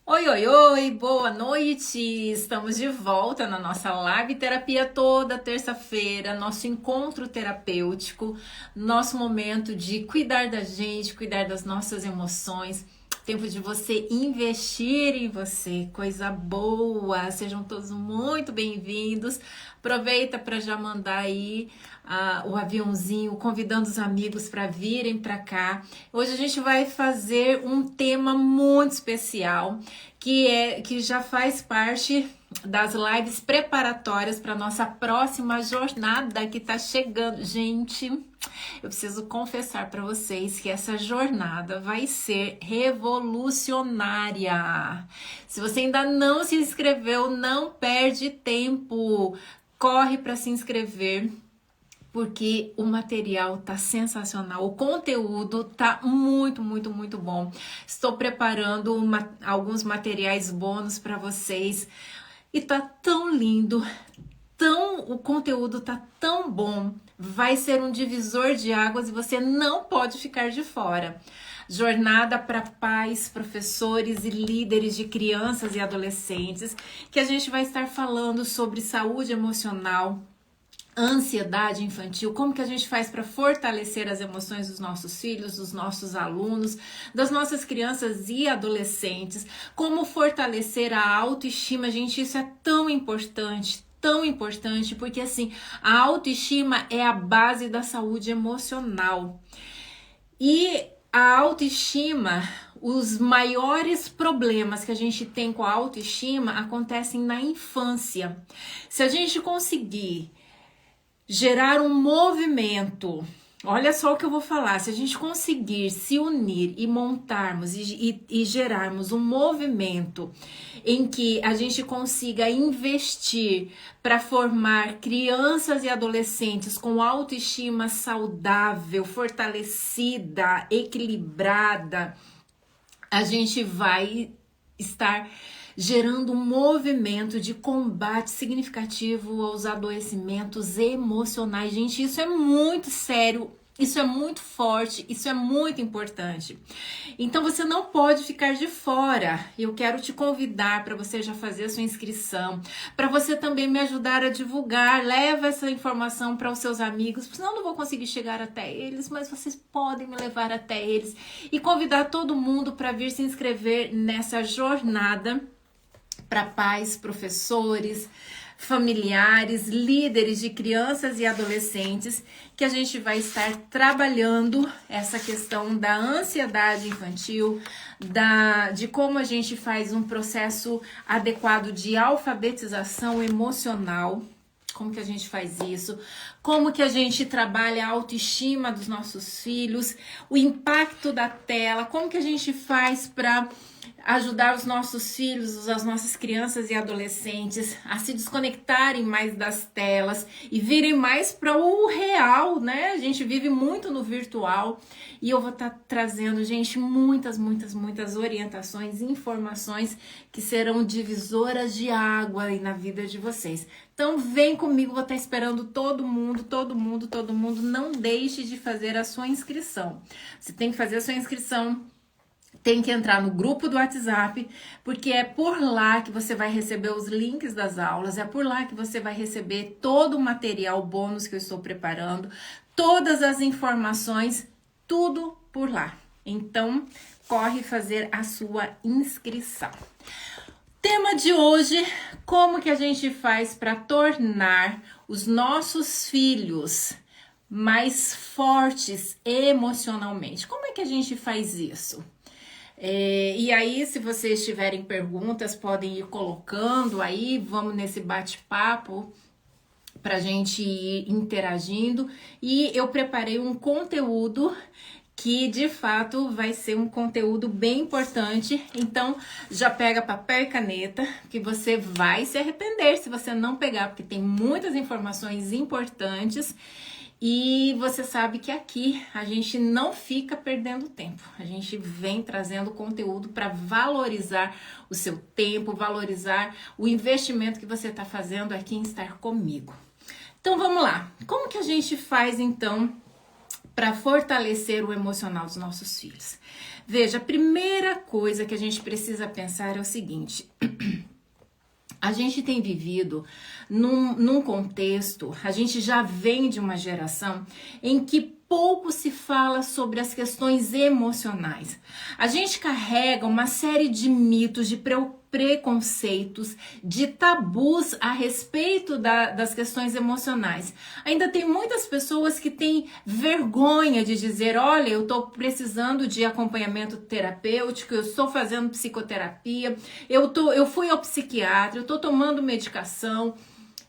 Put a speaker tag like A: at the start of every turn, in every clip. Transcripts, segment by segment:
A: Oi, oi, oi, boa noite! Estamos de volta na nossa live terapia toda terça-feira, nosso encontro terapêutico, nosso momento de cuidar da gente, cuidar das nossas emoções, tempo de você investir em você, coisa boa! Sejam todos muito bem-vindos. Aproveita para já mandar aí o aviãozinho, convidando os amigos para virem para cá. Hoje a gente vai fazer um tema muito especial que já faz parte das lives preparatórias para nossa próxima jornada que está chegando. Gente, eu preciso confessar para vocês que essa jornada vai ser revolucionária. Se você ainda não se inscreveu, não perde tempo. Corre para se inscrever, porque o material tá sensacional, o conteúdo tá muito, muito, muito bom. Estou preparando alguns materiais bônus para vocês e tá tão lindo, o conteúdo tá tão bom, vai ser um divisor de águas e você não pode ficar de fora. Jornada para pais, professores e líderes de crianças e adolescentes, que a gente vai estar falando sobre saúde emocional, ansiedade infantil, como que a gente faz para fortalecer as emoções dos nossos filhos, dos nossos alunos, das nossas crianças e adolescentes, como fortalecer a autoestima, gente, isso é tão importante, porque assim, a autoestima é a base da saúde emocional. E a autoestima, os maiores problemas que a gente tem com a autoestima acontecem na infância. Se a gente conseguir gerar um movimento. Olha só o que eu vou falar. Se a gente conseguir se unir e montarmos e gerarmos um movimento em que a gente consiga investir para formar crianças e adolescentes com autoestima saudável, fortalecida, equilibrada, a gente vai estar gerando um movimento de combate significativo aos adoecimentos emocionais. Gente, isso é muito sério, isso é muito forte, isso é muito importante. Então você não pode ficar de fora. Eu quero te convidar para você já fazer a sua inscrição, para você também me ajudar a divulgar. Leva essa informação para os seus amigos, senão eu não vou conseguir chegar até eles, mas vocês podem me levar até eles e convidar todo mundo para vir se inscrever nessa jornada para pais, professores, familiares, líderes de crianças e adolescentes, que a gente vai estar trabalhando essa questão da ansiedade infantil, de como a gente faz um processo adequado de alfabetização emocional. Como que a gente faz isso? Como que a gente trabalha a autoestima dos nossos filhos? O impacto da tela? Como que a gente faz para ajudar os nossos filhos, as nossas crianças e adolescentes a se desconectarem mais das telas e virem mais para o real, né? A gente vive muito no virtual e eu vou estar trazendo, gente, muitas orientações, informações que serão divisoras de água aí na vida de vocês. Então vem comigo, vou estar esperando todo mundo, não deixe de fazer a sua inscrição. Você tem que fazer a sua inscrição, tem que entrar no grupo do WhatsApp, porque é por lá que você vai receber os links das aulas, é por lá que você vai receber todo o material bônus que eu estou preparando, todas as informações, tudo por lá. Então, corre fazer a sua inscrição. Tema de hoje, como que a gente faz para tornar os nossos filhos mais fortes emocionalmente? Como é que a gente faz isso? E aí, se vocês tiverem perguntas, podem ir colocando aí, vamos nesse bate-papo pra gente ir interagindo. E eu preparei um conteúdo que de fato vai ser um conteúdo bem importante. Então já pega papel e caneta, que você vai se arrepender se você não pegar, porque tem muitas informações importantes. E você sabe que aqui a gente não fica perdendo tempo. A gente vem trazendo conteúdo para valorizar o seu tempo, valorizar o investimento que você está fazendo aqui em estar comigo. Então vamos lá. Como que a gente faz então para fortalecer o emocional dos nossos filhos? Veja, a primeira coisa que a gente precisa pensar é o seguinte: a gente tem vivido num contexto, a gente já vem de uma geração em que pouco se fala sobre as questões emocionais. A gente carrega uma série de mitos, de preconceitos, de tabus a respeito das questões emocionais. Ainda tem muitas pessoas que têm vergonha de dizer: olha, eu estou precisando de acompanhamento terapêutico, eu estou fazendo psicoterapia, eu fui ao psiquiatra, eu estou tomando medicação.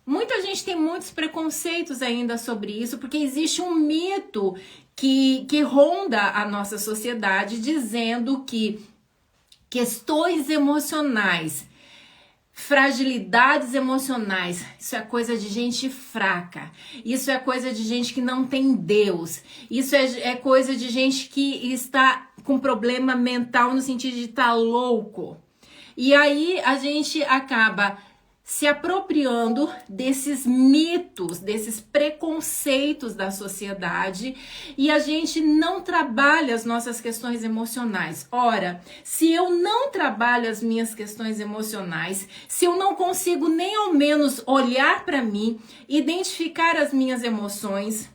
A: Muita gente tem muitos preconceitos ainda sobre isso, porque existe um mito que ronda a nossa sociedade, dizendo que questões emocionais, fragilidades emocionais, isso é coisa de gente fraca, isso é coisa de gente que não tem Deus, isso é coisa de gente que está com problema mental no sentido de estar louco. E aí a gente acaba se apropriando desses mitos, desses preconceitos da sociedade, e a gente não trabalha as nossas questões emocionais. Ora, se eu não trabalho as minhas questões emocionais, se eu não consigo nem ao menos olhar para mim, identificar as minhas emoções,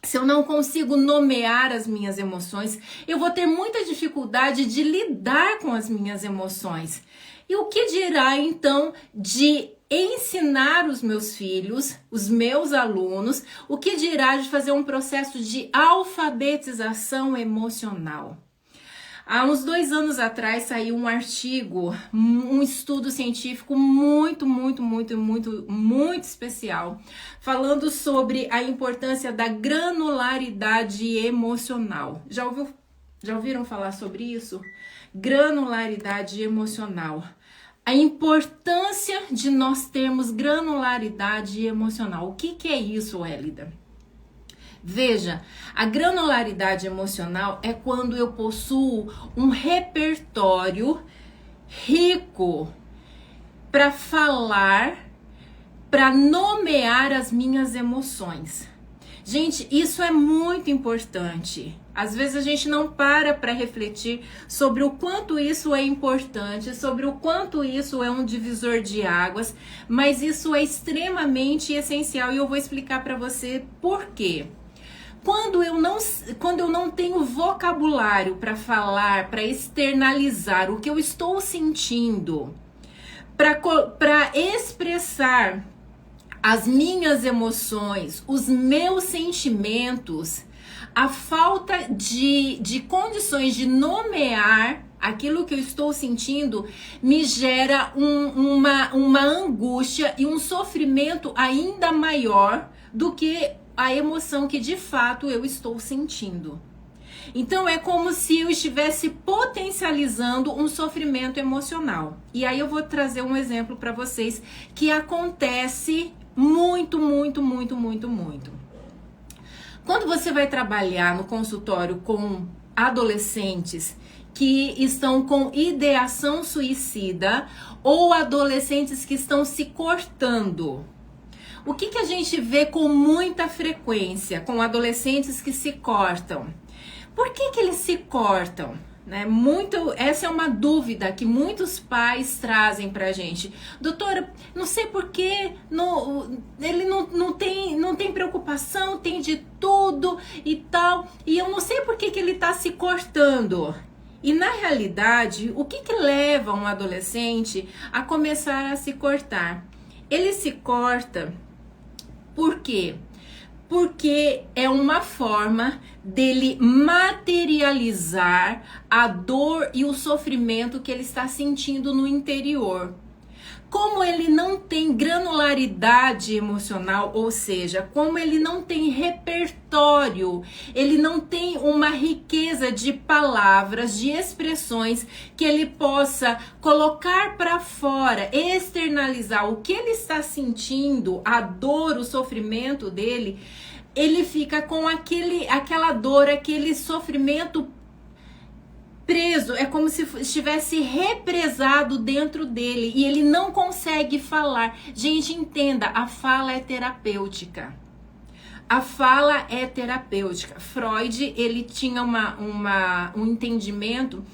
A: se eu não consigo nomear as minhas emoções, eu vou ter muita dificuldade de lidar com as minhas emoções. E o que dirá, então, de ensinar os meus filhos, os meus alunos, o que dirá de fazer um processo de alfabetização emocional? Há uns 2 anos atrás saiu um artigo, um estudo científico muito especial, falando sobre a importância da granularidade emocional. Já ouviram falar sobre isso? Granularidade emocional. A importância de nós termos granularidade emocional. O que é isso, Elida? Veja, a granularidade emocional é quando eu possuo um repertório rico para falar, para nomear as minhas emoções. Gente, isso é muito importante. Às vezes a gente não para refletir sobre o quanto isso é importante, sobre o quanto isso é um divisor de águas, mas isso é extremamente essencial e eu vou explicar para você por quê. Quando eu não tenho vocabulário para falar, para externalizar o que eu estou sentindo, para expressar as minhas emoções, os meus sentimentos, a falta de condições de nomear aquilo que eu estou sentindo me gera uma angústia e um sofrimento ainda maior do que a emoção que de fato eu estou sentindo. Então é como se eu estivesse potencializando um sofrimento emocional. E aí eu vou trazer um exemplo para vocês que acontece muito. Quando você vai trabalhar no consultório com adolescentes que estão com ideação suicida ou adolescentes que estão se cortando, o que a gente vê com muita frequência com adolescentes que se cortam? Por que eles se cortam? Né? Essa é uma dúvida que muitos pais trazem pra gente. Doutora, não sei por que ele não tem preocupação, tem de tudo e tal, e eu não sei por que ele tá se cortando. E na realidade, o que leva um adolescente a começar a se cortar? Ele se corta por quê? Porque é uma forma dele materializar a dor e o sofrimento que ele está sentindo no interior. Como ele não tem granularidade emocional, ou seja, como ele não tem repertório, ele não tem uma riqueza de palavras, de expressões que ele possa colocar para fora, externalizar o que ele está sentindo, a dor, o sofrimento dele, ele fica com aquela dor, aquele sofrimento preso, é como se estivesse represado dentro dele e ele não consegue falar. Gente, entenda, a fala é terapêutica. A fala é terapêutica. Freud, ele tinha um entendimento,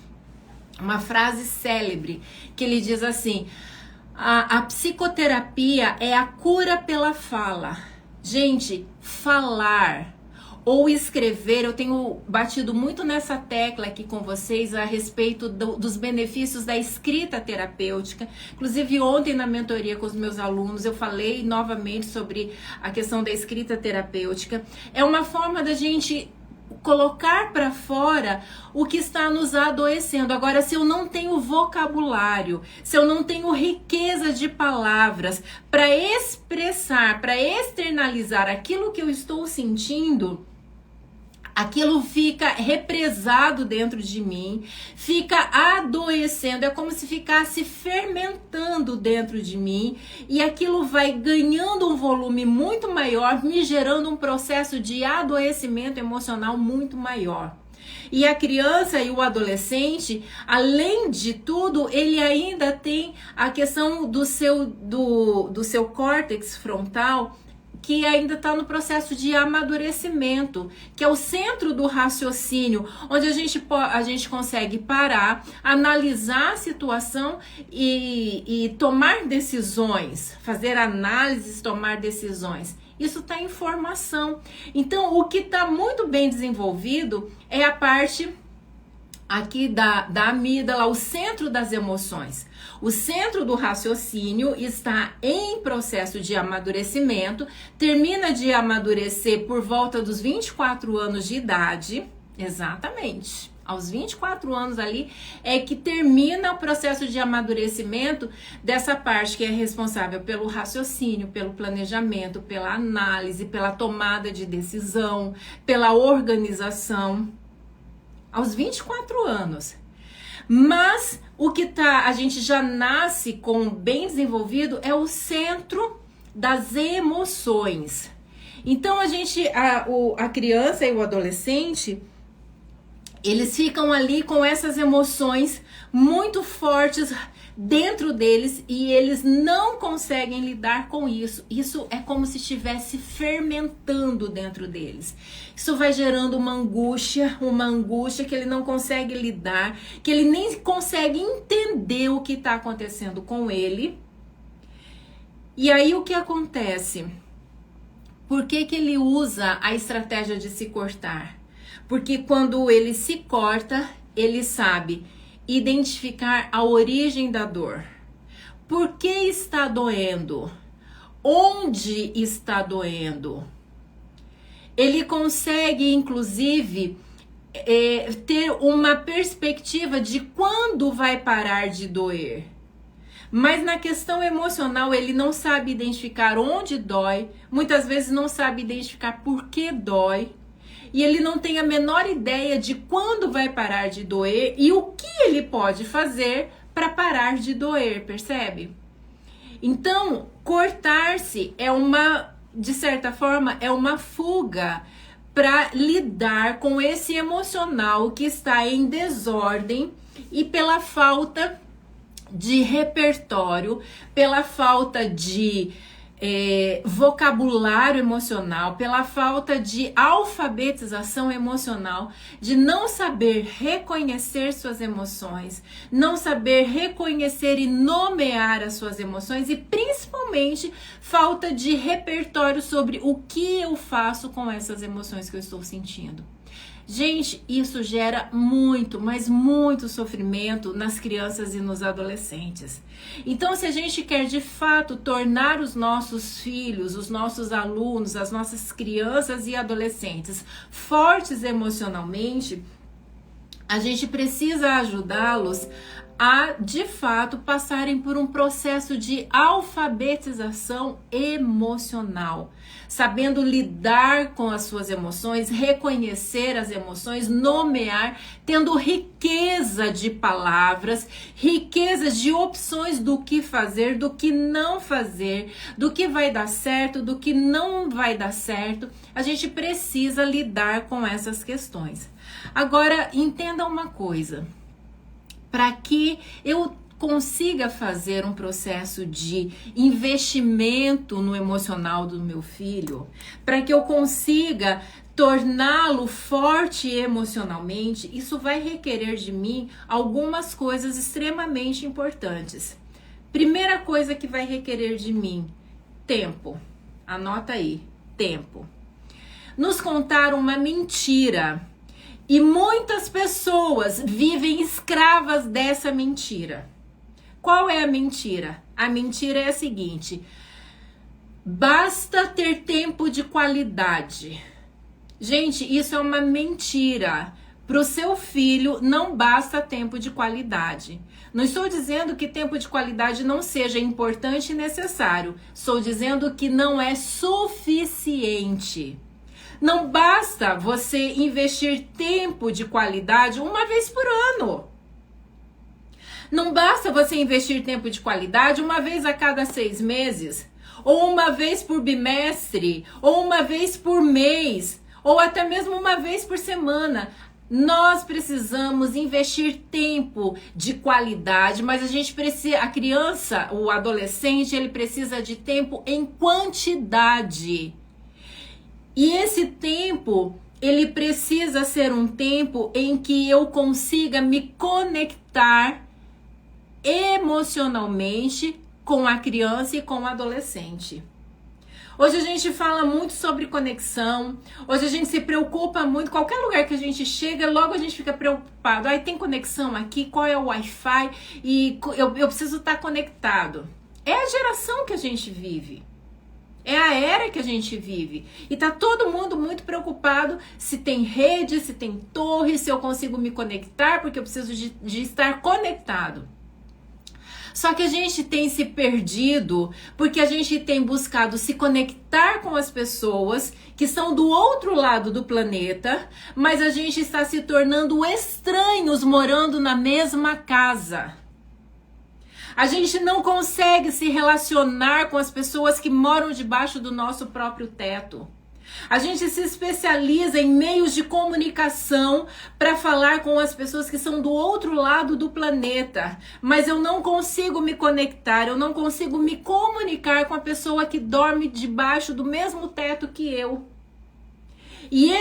A: uma frase célebre, que ele diz assim: a psicoterapia é a cura pela fala. Gente, falar ou escrever, eu tenho batido muito nessa tecla aqui com vocês a respeito dos benefícios da escrita terapêutica. Inclusive ontem na mentoria com os meus alunos eu falei novamente sobre a questão da escrita terapêutica. É uma forma da gente colocar para fora o que está nos adoecendo. Agora, se eu não tenho vocabulário, se eu não tenho riqueza de palavras para expressar, para externalizar aquilo que eu estou sentindo, aquilo fica represado dentro de mim, fica adoecendo, é como se ficasse fermentando dentro de mim, e aquilo vai ganhando um volume muito maior, me gerando um processo de adoecimento emocional muito maior. E a criança e o adolescente, além de tudo, ele ainda tem a questão do seu córtex frontal, que ainda está no processo de amadurecimento, que é o centro do raciocínio, onde a gente consegue parar, analisar a situação e tomar decisões, fazer análises, tomar decisões. Isso está em formação. Então, o que está muito bem desenvolvido é a parte aqui da amígdala, o centro das emoções. O centro do raciocínio está em processo de amadurecimento, termina de amadurecer por volta dos 24 anos de idade, exatamente. Aos 24 anos ali é que termina o processo de amadurecimento dessa parte que é responsável pelo raciocínio, pelo planejamento, pela análise, pela tomada de decisão, pela organização. Aos 24 anos. Mas o que a gente já nasce com bem desenvolvido é o centro das emoções. Então a criança e o adolescente, eles ficam ali com essas emoções muito fortes dentro deles e eles não conseguem lidar com isso. Isso é como se estivesse fermentando dentro deles. Isso vai gerando uma angústia que ele não consegue lidar, que ele nem consegue entender o que está acontecendo com ele. E aí o que acontece? Por que ele usa a estratégia de se cortar? Porque quando ele se corta, ele sabe identificar a origem da dor. Por que está doendo? Onde está doendo? Ele consegue, inclusive, ter uma perspectiva de quando vai parar de doer. Mas na questão emocional, ele não sabe identificar onde dói, muitas vezes não sabe identificar por que dói. E ele não tem a menor ideia de quando vai parar de doer e o que ele pode fazer para parar de doer, percebe? Então, cortar-se de certa forma, é uma fuga para lidar com esse emocional que está em desordem e pela falta de repertório, pela falta de vocabulário emocional, pela falta de alfabetização emocional, de não saber reconhecer suas emoções, não saber reconhecer e nomear as suas emoções e principalmente falta de repertório sobre o que eu faço com essas emoções que eu estou sentindo. Gente, isso gera muito, mas muito sofrimento nas crianças e nos adolescentes. Então, se a gente quer de fato tornar os nossos filhos, os nossos alunos, as nossas crianças e adolescentes fortes emocionalmente, a gente precisa ajudá-los a, de fato, passarem por um processo de alfabetização emocional, sabendo lidar com as suas emoções, reconhecer as emoções, nomear, tendo riqueza de palavras, riqueza de opções do que fazer, do que não fazer, do que vai dar certo, do que não vai dar certo. A gente precisa lidar com essas questões. Agora, entenda uma coisa. Para que eu consiga fazer um processo de investimento no emocional do meu filho, para que eu consiga torná-lo forte emocionalmente, isso vai requerer de mim algumas coisas extremamente importantes. Primeira coisa que vai requerer de mim, tempo. Anota aí, tempo. Nos contaram uma mentira e muitas pessoas vivem escravas dessa mentira. Qual é a mentira? A mentira é a seguinte: basta ter tempo de qualidade. Gente, isso é uma mentira. Para o seu filho não basta tempo de qualidade. Não estou dizendo que tempo de qualidade não seja importante e necessário. Estou dizendo que não é suficiente. Não basta você investir tempo de qualidade uma vez por ano. Não basta você investir tempo de qualidade uma vez a cada 6 meses, ou uma vez por bimestre, ou uma vez por mês, ou até mesmo uma vez por semana. Nós precisamos investir tempo de qualidade, mas a gente precisa, a criança, o adolescente, ele precisa de tempo em quantidade. E esse tempo, ele precisa ser um tempo em que eu consiga me conectar emocionalmente com a criança e com o adolescente. Hoje a gente fala muito sobre conexão, hoje a gente se preocupa muito, qualquer lugar que a gente chega, logo a gente fica preocupado. Aí tem conexão aqui, qual é o Wi-Fi? E eu preciso estar conectado. É a geração que a gente vive. É a era que a gente vive. E tá todo mundo muito preocupado se tem rede, se tem torre, se eu consigo me conectar, porque eu preciso de estar conectado. Só que a gente tem se perdido porque a gente tem buscado se conectar com as pessoas que são do outro lado do planeta, mas a gente está se tornando estranhos morando na mesma casa. A gente não consegue se relacionar com as pessoas que moram debaixo do nosso próprio teto. A gente se especializa em meios de comunicação para falar com as pessoas que são do outro lado do planeta, mas eu não consigo me conectar, eu não consigo me comunicar com a pessoa que dorme debaixo do mesmo teto que eu. E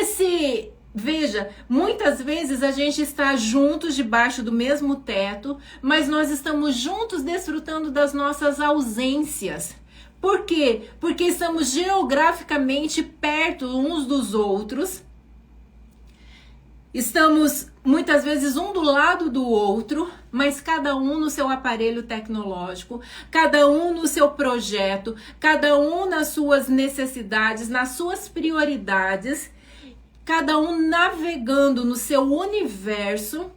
A: veja, muitas vezes a gente está juntos debaixo do mesmo teto, mas nós estamos juntos desfrutando das nossas ausências. Por quê? Porque estamos geograficamente perto uns dos outros. Estamos muitas vezes um do lado do outro, mas cada um no seu aparelho tecnológico, cada um no seu projeto, cada um nas suas necessidades, nas suas prioridades, cada um navegando no seu universo.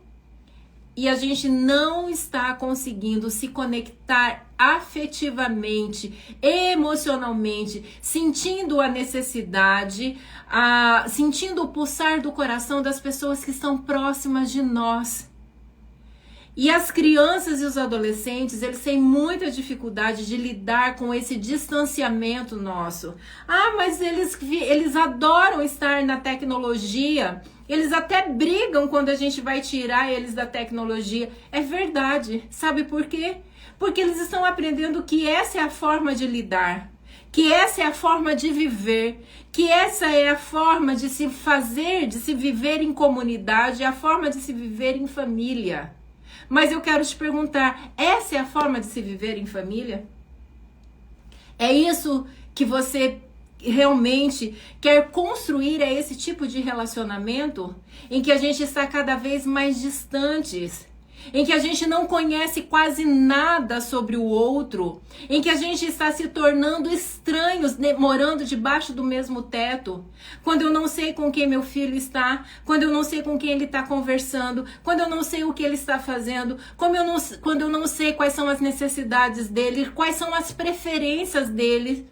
A: E a gente não está conseguindo se conectar afetivamente, emocionalmente, sentindo a necessidade, sentindo o pulsar do coração das pessoas que estão próximas de nós. E as crianças e os adolescentes, eles têm muita dificuldade de lidar com esse distanciamento nosso. Mas eles adoram estar na tecnologia. Eles até brigam quando a gente vai tirar eles da tecnologia. É verdade. Sabe por quê? Porque eles estão aprendendo que essa é a forma de lidar, que essa é a forma de viver, que essa é a forma de se fazer, de se viver em comunidade, a forma de se viver em família. Mas eu quero te perguntar, essa é a forma de se viver em família? É isso que você realmente quer construir, é esse tipo de relacionamento em que a gente está cada vez mais distantes, em que a gente não conhece quase nada sobre o outro, em que a gente está se tornando estranhos, morando debaixo do mesmo teto, quando eu não sei com quem meu filho está, quando eu não sei com quem ele está conversando, quando eu não sei o que ele está fazendo, quando eu não sei quais são as necessidades dele, quais são as preferências dele.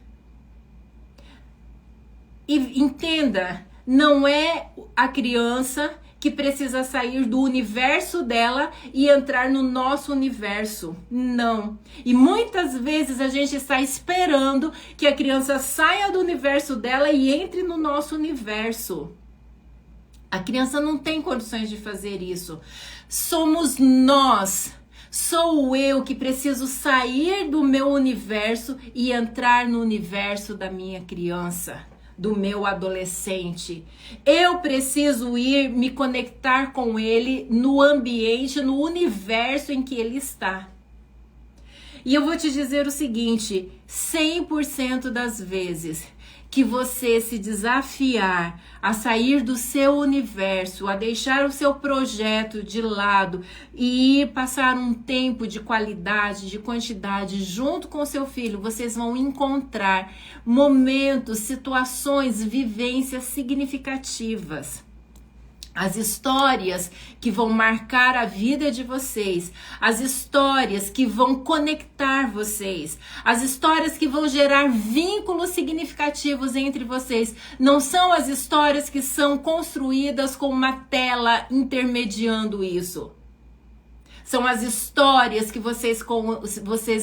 A: E entenda, não é a criança que precisa sair do universo dela e entrar no nosso universo. Não. E muitas vezes a gente está esperando que a criança saia do universo dela e entre no nosso universo. A criança não tem condições de fazer isso. Somos nós Sou eu que preciso sair do meu universo e entrar no universo da minha criança, do meu adolescente. Eu preciso ir me conectar com ele no ambiente, no universo em que ele está. E eu vou te dizer o seguinte, 100% das vezes que você se desafiar a sair do seu universo, a deixar o seu projeto de lado e ir passar um tempo de qualidade, de quantidade junto com seu filho, vocês vão encontrar momentos, situações, vivências significativas. As histórias que vão marcar a vida de vocês, as histórias que vão conectar vocês, as histórias que vão gerar vínculos significativos entre vocês, não são as histórias que são construídas com uma tela intermediando isso. São as histórias que vocês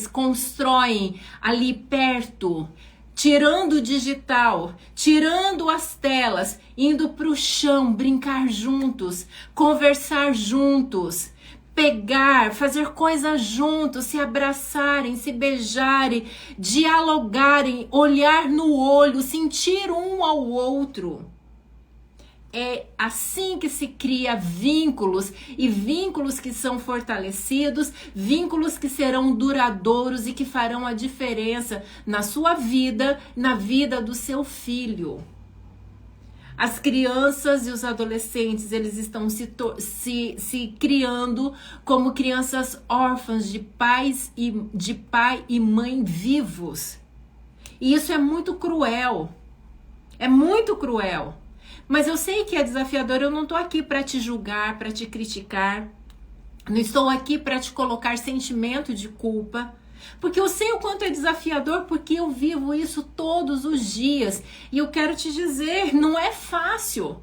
A: constroem ali perto, tirando o digital, tirando as telas, indo para o chão, brincar juntos, conversar juntos, pegar, fazer coisas juntos, se abraçarem, se beijarem, dialogarem, olhar no olho, sentir um ao outro. É assim que se cria vínculos, e vínculos que são fortalecidos, vínculos que serão duradouros e que farão a diferença na sua vida, na vida do seu filho. As crianças e os adolescentes, eles estão se criando como crianças órfãs de pai e mãe vivos. E isso é muito cruel. É muito cruel. Mas eu sei que é desafiador, eu não estou aqui para te julgar, para te criticar. Não estou aqui para te colocar sentimento de culpa. Porque eu sei o quanto é desafiador, porque eu vivo isso todos os dias. E eu quero te dizer, não é fácil.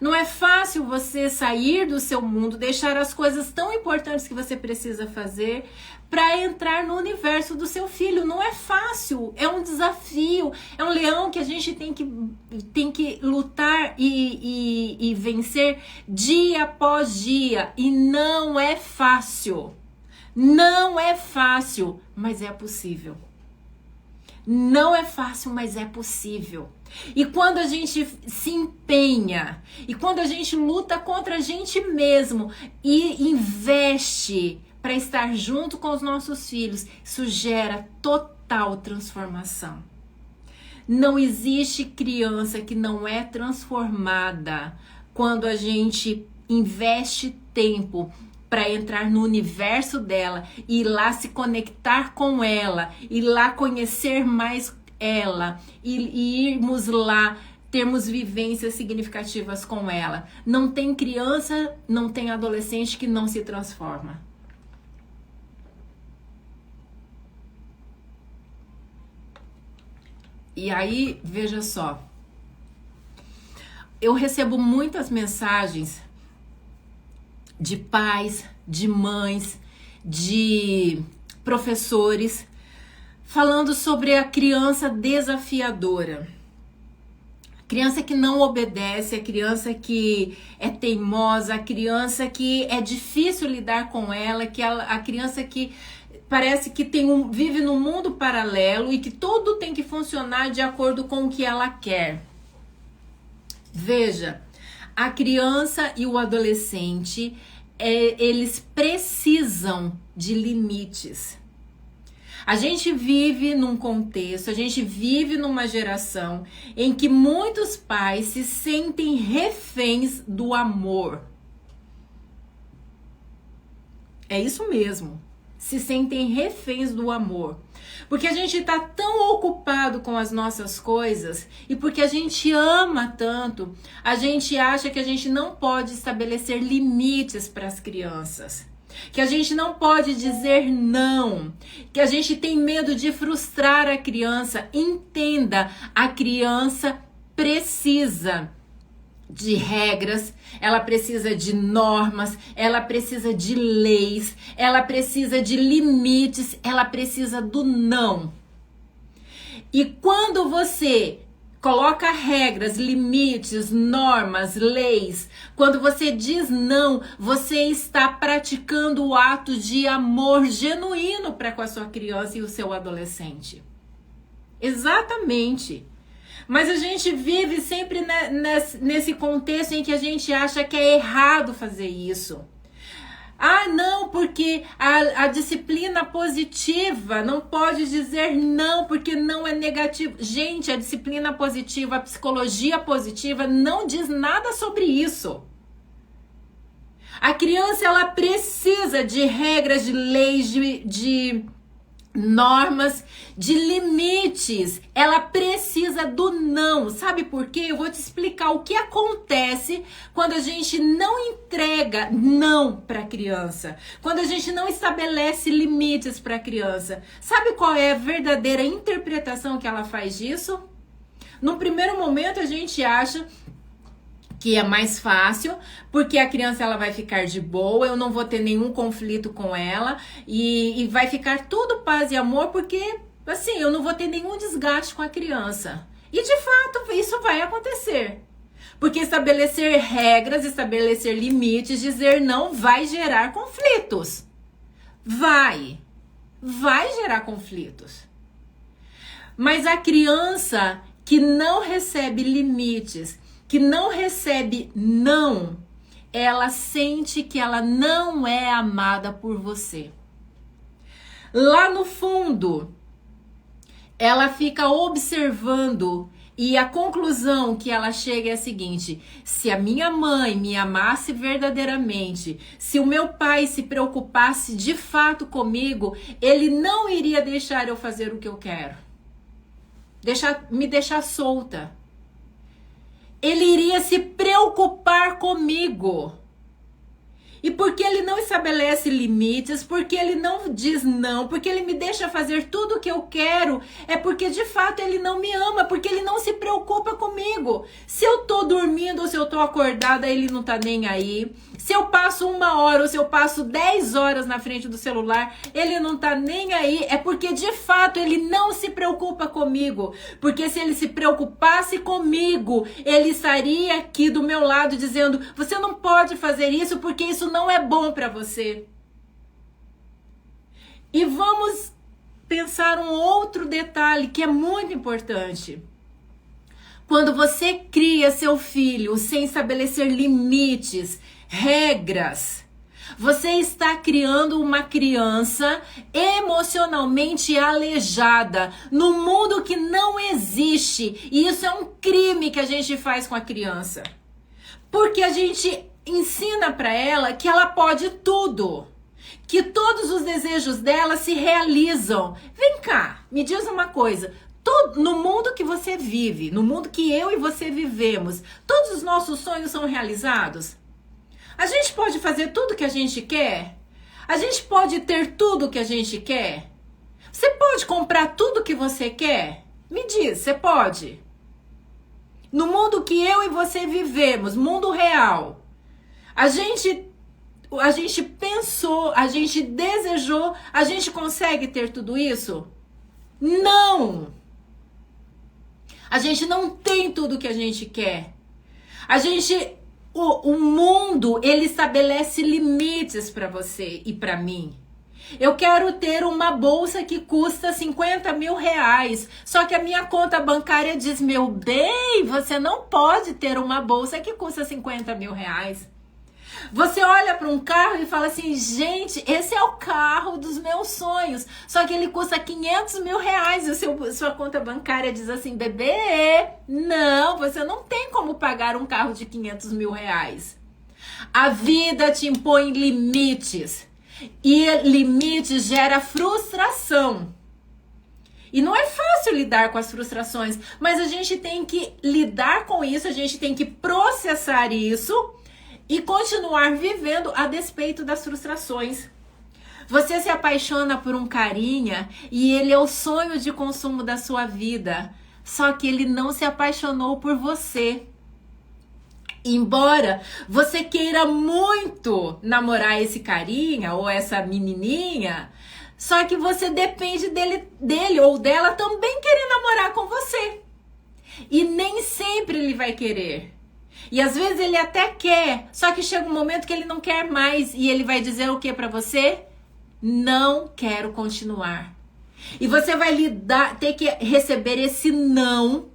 A: Não é fácil você sair do seu mundo, deixar as coisas tão importantes que você precisa fazer para entrar no universo do seu filho. Não é fácil, é um desafio, é um leão que a gente tem que lutar e vencer dia após dia. E não é fácil. Não é fácil, mas é possível. Não é fácil, mas é possível. E quando a gente se empenha, e quando a gente luta contra a gente mesmo e investe para estar junto com os nossos filhos, isso gera total transformação. Não existe criança que não é transformada quando a gente investe tempo para entrar no universo dela, ir lá se conectar com ela, ir lá conhecer mais ela, e irmos lá, termos vivências significativas com ela. Não tem criança, não tem adolescente que não se transforma. E aí, veja só, eu recebo muitas mensagens de pais, de mães, de professores, falando sobre a criança desafiadora. A criança que não obedece, a criança que é teimosa, a criança que é difícil lidar com ela, a criança que parece que vive num mundo paralelo e que tudo tem que funcionar de acordo com o que ela quer. Veja, a criança e o adolescente, eles precisam de limites. A gente vive num contexto, a gente vive numa geração em que muitos pais se sentem reféns do amor. É isso mesmo, se sentem reféns do amor. Porque a gente está tão ocupado com as nossas coisas e porque a gente ama tanto, a gente acha que a gente não pode estabelecer limites para as crianças. Que a gente não pode dizer não, que a gente tem medo de frustrar a criança. Entenda, a criança precisa de regras, ela precisa de normas, ela precisa de leis, ela precisa de limites, ela precisa do não. E quando você coloca regras, limites, normas, leis. Quando você diz não, você está praticando o ato de amor genuíno para com a sua criança e o seu adolescente. Exatamente. Mas a gente vive sempre nesse contexto em que a gente acha que é errado fazer isso. Ah, não, porque a disciplina positiva não pode dizer não, porque não é negativo. Gente, a disciplina positiva, a psicologia positiva não diz nada sobre isso. A criança, ela precisa de regras, de leis, de normas, de limites. Ela precisa do não. Sabe por quê? Eu vou te explicar o que acontece quando a gente não entrega não para a criança, quando a gente não estabelece limites para a criança. Sabe qual é a verdadeira interpretação que ela faz disso? No primeiro momento a gente acha que é mais fácil, porque a criança ela vai ficar de boa, eu não vou ter nenhum conflito com ela e vai ficar tudo paz e amor, porque assim, eu não vou ter nenhum desgaste com a criança. E de fato isso vai acontecer. Porque estabelecer regras, estabelecer limites, dizer não vai gerar conflitos. Vai gerar conflitos. Mas a criança que não recebe limites, que não recebe não, ela sente que ela não é amada por você. Lá no fundo, ela fica observando e a conclusão que ela chega é a seguinte: se a minha mãe me amasse verdadeiramente, se o meu pai se preocupasse de fato comigo, ele não iria deixar eu fazer o que eu quero. Me deixar solta. Ele iria se preocupar comigo. E porque ele não estabelece limites, porque ele não diz não, porque ele me deixa fazer tudo o que eu quero, é porque de fato ele não me ama, porque ele não se preocupa comigo. Se eu tô dormindo ou se eu tô acordada, ele não tá nem aí. Se eu passo 1 hora ou se eu passo 10 horas na frente do celular, ele não tá nem aí. É porque de fato ele não se preocupa comigo. Porque se ele se preocupasse comigo, ele estaria aqui do meu lado dizendo: você não pode fazer isso porque isso não é bom para você. E vamos pensar um outro detalhe que é muito importante. Quando você cria seu filho sem estabelecer limites, regras, você está criando uma criança emocionalmente aleijada no mundo que não existe. E isso é um crime que a gente faz com a criança. Porque a gente ensina para ela que ela pode tudo, que todos os desejos dela se realizam. Vem cá, me diz uma coisa. No mundo que você vive, no mundo que eu e você vivemos, todos os nossos sonhos são realizados? A gente pode fazer tudo que a gente quer? A gente pode ter tudo que a gente quer? Você pode comprar tudo que você quer? Me diz, você pode? No mundo que eu e você vivemos, mundo real, a gente pensou, a gente desejou, a gente consegue ter tudo isso? Não! A gente não tem tudo que a gente quer. O mundo, ele estabelece limites para você e para mim. Eu quero ter uma bolsa que custa 50 mil reais. Só que a minha conta bancária diz: meu bem, você não pode ter uma bolsa que custa 50 mil reais. Você olha para um carro e fala assim: gente, esse é o carro dos meus sonhos. Só que ele custa 500 mil reais e sua conta bancária diz assim: bebê, não, você não tem como pagar um carro de 500 mil reais. A vida te impõe limites. E limites gera frustração. E não é fácil lidar com as frustrações, mas a gente tem que lidar com isso, a gente tem que processar isso e continuar vivendo a despeito das frustrações. Você se apaixona por um carinha e ele é o sonho de consumo da sua vida, só que ele não se apaixonou por você. Embora você queira muito namorar esse carinha ou essa menininha, só que você depende dele ou dela também querer namorar com você. E nem sempre ele vai querer. E às vezes ele até quer, só que chega um momento que ele não quer mais e ele vai dizer o que para você? Não quero continuar. E você vai ter que receber esse não,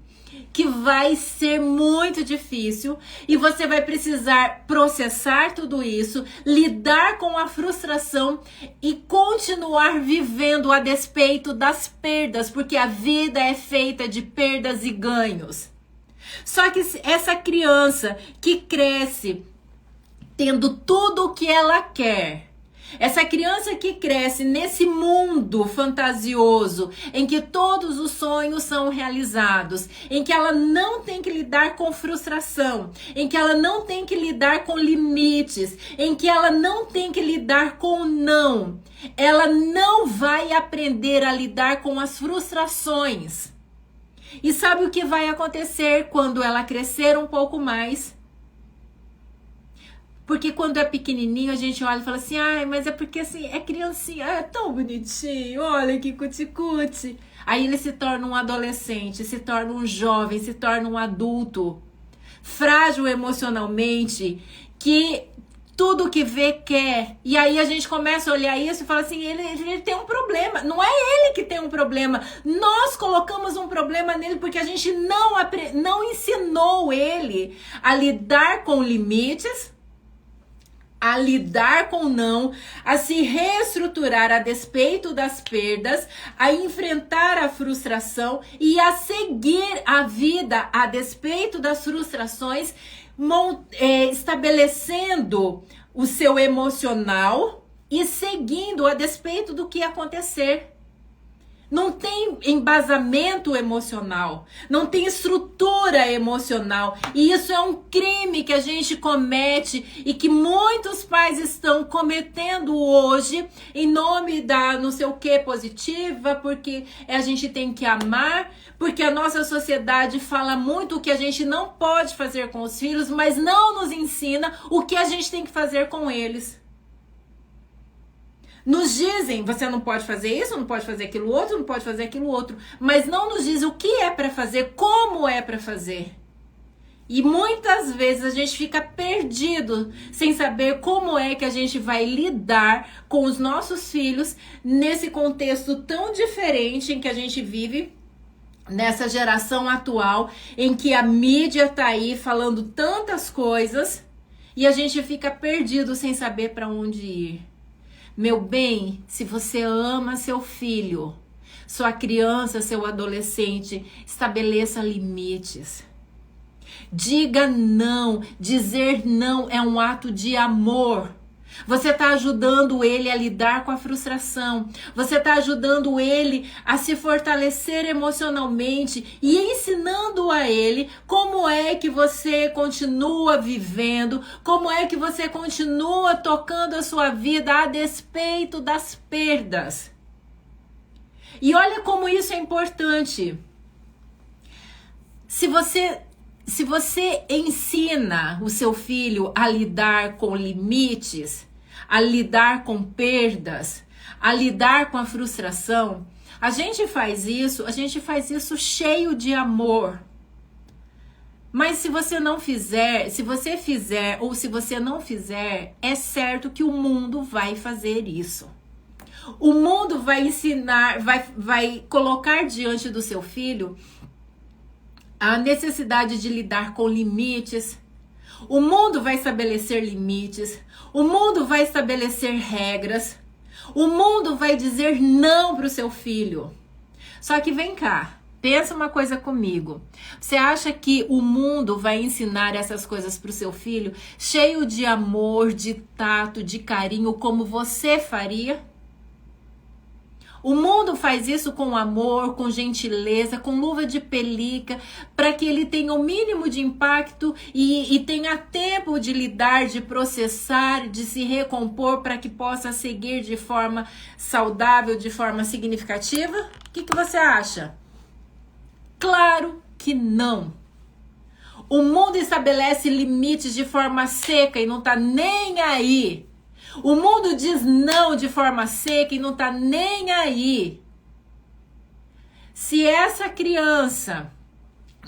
A: que vai ser muito difícil, e você vai precisar processar tudo isso, lidar com a frustração e continuar vivendo a despeito das perdas, porque a vida é feita de perdas e ganhos. Só que essa criança que cresce tendo tudo o que ela quer, essa criança que cresce nesse mundo fantasioso, em que todos os sonhos são realizados, em que ela não tem que lidar com frustração, em que ela não tem que lidar com limites, em que ela não tem que lidar com não, ela não vai aprender a lidar com as frustrações. E sabe o que vai acontecer quando ela crescer um pouco mais? Porque quando é pequenininho, a gente olha e fala assim, ai, mas é porque assim, é criancinha, é tão bonitinho, olha que cuti-cuti. Aí ele se torna um adolescente, se torna um jovem, se torna um adulto, frágil emocionalmente, que tudo que vê quer. E aí a gente começa a olhar isso e fala assim, ele tem um problema. Não é ele que tem um problema. Nós colocamos um problema nele porque a gente não ensinou ele a lidar com limites, a lidar com não, a se reestruturar a despeito das perdas, a enfrentar a frustração e a seguir a vida a despeito das frustrações, estabelecendo o seu emocional e seguindo a despeito do que acontecer. Não tem embasamento emocional, não tem estrutura emocional, e isso é um crime que a gente comete e que muitos pais estão cometendo hoje em nome da não sei o que positiva, porque a gente tem que amar, porque a nossa sociedade fala muito o que a gente não pode fazer com os filhos, mas não nos ensina o que a gente tem que fazer com eles. Nos dizem, você não pode fazer isso, não pode fazer aquilo outro, não pode fazer aquilo outro. Mas não nos dizem o que é para fazer, como é para fazer. E muitas vezes a gente fica perdido sem saber como é que a gente vai lidar com os nossos filhos nesse contexto tão diferente em que a gente vive, nessa geração atual, em que a mídia tá aí falando tantas coisas e a gente fica perdido sem saber para onde ir. Meu bem, se você ama seu filho, sua criança, seu adolescente, estabeleça limites. Diga não. Dizer não é um ato de amor. Você está ajudando ele a lidar com a frustração. Você está ajudando ele a se fortalecer emocionalmente e ensinando a ele como é que você continua vivendo, como é que você continua tocando a sua vida a despeito das perdas. E olha como isso é importante. Se você ensina o seu filho a lidar com limites, a lidar com perdas, a lidar com a frustração, a gente faz isso cheio de amor. Mas se você não fizer, se você fizer ou se você não fizer, é certo que o mundo vai fazer isso. O mundo vai ensinar, vai colocar diante do seu filho a necessidade de lidar com limites. O mundo vai estabelecer limites. O mundo vai estabelecer regras. O mundo vai dizer não para o seu filho. Só que vem cá, pensa uma coisa comigo. Você acha que o mundo vai ensinar essas coisas para o seu filho cheio de amor, de tato, de carinho, como você faria? O mundo faz isso com amor, com gentileza, com luva de pelica, para que ele tenha o mínimo de impacto e tenha tempo de lidar, de processar, de se recompor para que possa seguir de forma saudável, de forma significativa? O que você acha? Claro que não. O mundo estabelece limites de forma seca e não tá nem aí. O mundo diz não de forma seca e não tá nem aí. Se essa criança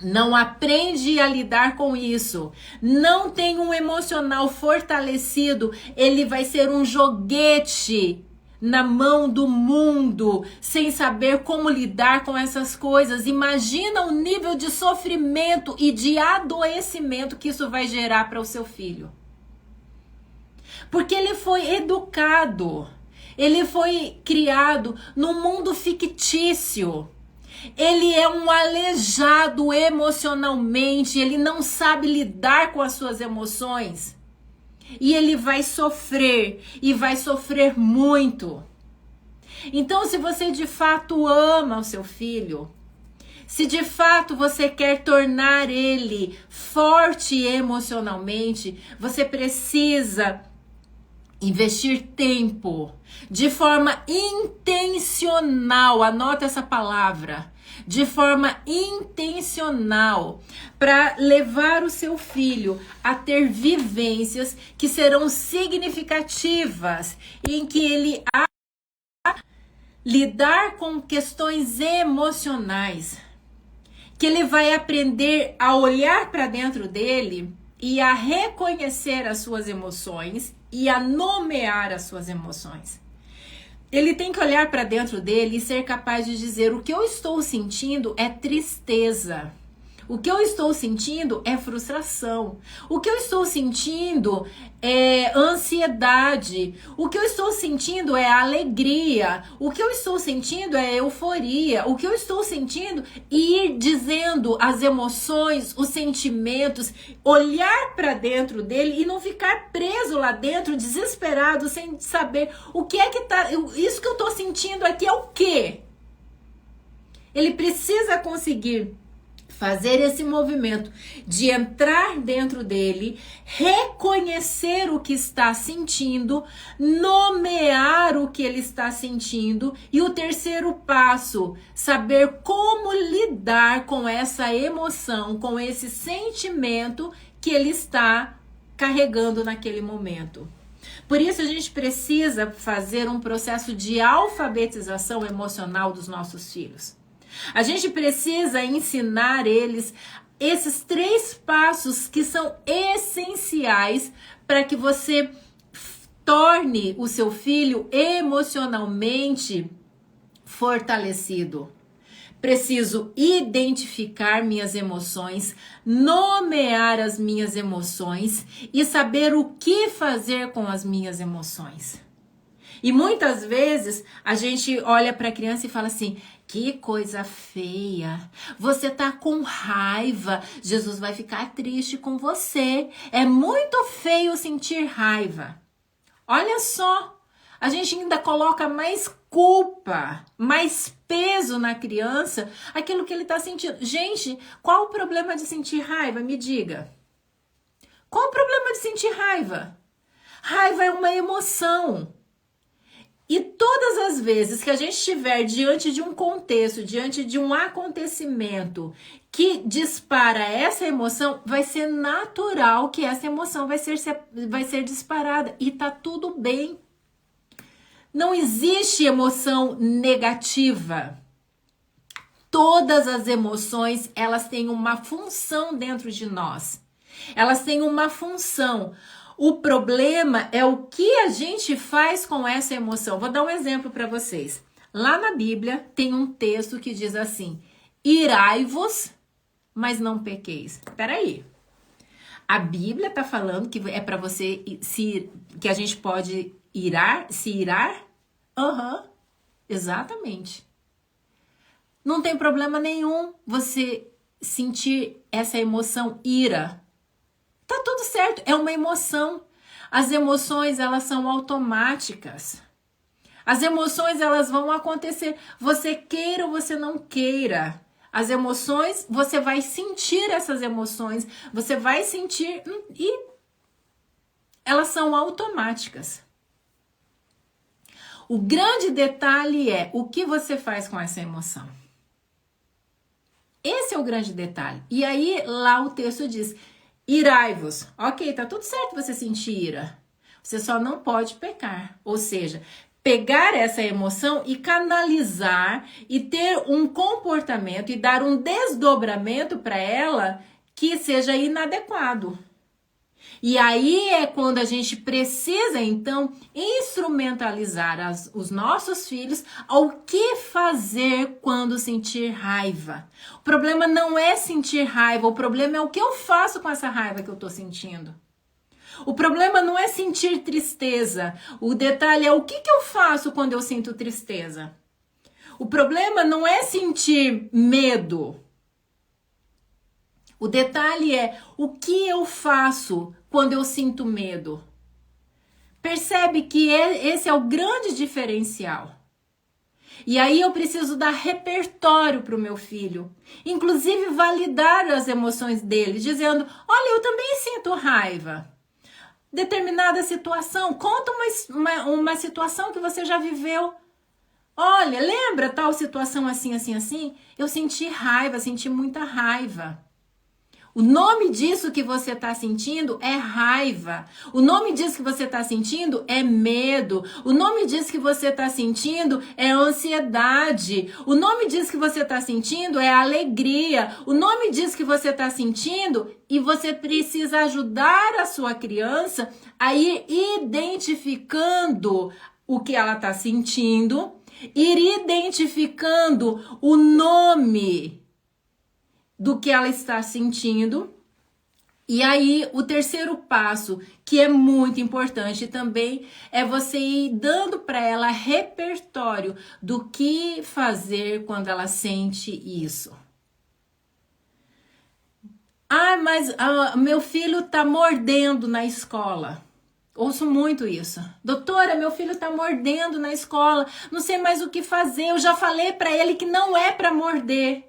A: não aprende a lidar com isso, não tem um emocional fortalecido, ele vai ser um joguete na mão do mundo, sem saber como lidar com essas coisas. Imagina o nível de sofrimento e de adoecimento que isso vai gerar para o seu filho. Porque ele foi educado, ele foi criado num mundo fictício. Ele é um aleijado emocionalmente, ele não sabe lidar com as suas emoções. E ele vai sofrer, e vai sofrer muito. Então, se você de fato ama o seu filho, se de fato você quer tornar ele forte emocionalmente, você precisa investir tempo de forma intencional, anota essa palavra, de forma intencional, para levar o seu filho a ter vivências que serão significativas, em que ele lidar com questões emocionais, que ele vai aprender a olhar para dentro dele e a reconhecer as suas emoções e a nomear as suas emoções. Ele tem que olhar para dentro dele e ser capaz de dizer: o que eu estou sentindo é tristeza. O que eu estou sentindo é frustração. O que eu estou sentindo é ansiedade. O que eu estou sentindo é alegria. O que eu estou sentindo é euforia. O que eu estou sentindo, e ir dizendo as emoções, os sentimentos, olhar para dentro dele e não ficar preso lá dentro, desesperado, sem saber o que é que tá. Isso que eu estou sentindo aqui é o quê? Ele precisa conseguir fazer esse movimento de entrar dentro dele, reconhecer o que está sentindo, nomear o que ele está sentindo, e o terceiro passo, saber como lidar com essa emoção, com esse sentimento que ele está carregando naquele momento. Por isso a gente precisa fazer um processo de alfabetização emocional dos nossos filhos. A gente precisa ensinar eles esses 3 passos que são essenciais para que você torne o seu filho emocionalmente fortalecido. Preciso identificar minhas emoções, nomear as minhas emoções e saber o que fazer com as minhas emoções. E muitas vezes a gente olha para a criança e fala assim: que coisa feia, você tá com raiva, Jesus vai ficar triste com você, é muito feio sentir raiva. Olha só, a gente ainda coloca mais culpa, mais peso na criança, aquilo que ele tá sentindo. Gente, qual o problema de sentir raiva? Me diga. Qual o problema de sentir raiva? Raiva é uma emoção. E todas as vezes que a gente estiver diante de um contexto, diante de um acontecimento que dispara essa emoção, vai ser natural que essa emoção vai ser disparada. E tá tudo bem. Não existe emoção negativa. Todas as emoções, elas têm uma função dentro de nós. Elas têm uma função. O problema é o que a gente faz com essa emoção. Vou dar um exemplo para vocês. Lá na Bíblia tem um texto que diz assim: irai-vos, mas não pequeis. Peraí. A Bíblia está falando que é para você que a gente pode se irar? Exatamente. Não tem problema nenhum você sentir essa emoção ira. Tá tudo certo, é uma emoção. As emoções, elas são automáticas. As emoções, elas vão acontecer. Você queira ou você não queira. As emoções, você vai sentir essas emoções. Você vai sentir e elas são automáticas. O grande detalhe é o que você faz com essa emoção. Esse é o grande detalhe. E aí, lá o texto diz: irai-vos. Ok, tá tudo certo você sentir ira. Você só não pode pecar. Ou seja, pegar essa emoção e canalizar e ter um comportamento e dar um desdobramento para ela que seja inadequado. E aí é quando a gente precisa, então, instrumentalizar os nossos filhos ao que fazer quando sentir raiva. O problema não é sentir raiva, o problema é o que eu faço com essa raiva que eu tô sentindo. O problema não é sentir tristeza, o detalhe é o que eu faço quando eu sinto tristeza. O problema não é sentir medo. O detalhe é o que eu faço quando eu sinto medo. Percebe que esse é o grande diferencial. E aí eu preciso dar repertório para o meu filho. Inclusive validar as emoções dele, dizendo, olha, eu também sinto raiva. Determinada situação, conta uma situação que você já viveu. Olha, lembra tal situação assim, assim, assim? Eu senti raiva, senti muita raiva. O nome disso que você está sentindo é raiva. O nome disso que você está sentindo é medo. O nome disso que você está sentindo é ansiedade. O nome disso que você está sentindo é alegria. O nome disso que você está sentindo, e você precisa ajudar a sua criança a ir identificando o que ela está sentindo, ir identificando o nome do que ela está sentindo. E aí, o terceiro passo, que é muito importante também, é você ir dando para ela repertório do que fazer quando ela sente isso. Mas meu filho tá mordendo na escola. Ouço muito isso. Doutora, meu filho tá mordendo na escola, não sei mais o que fazer, eu já falei para ele que não é para morder.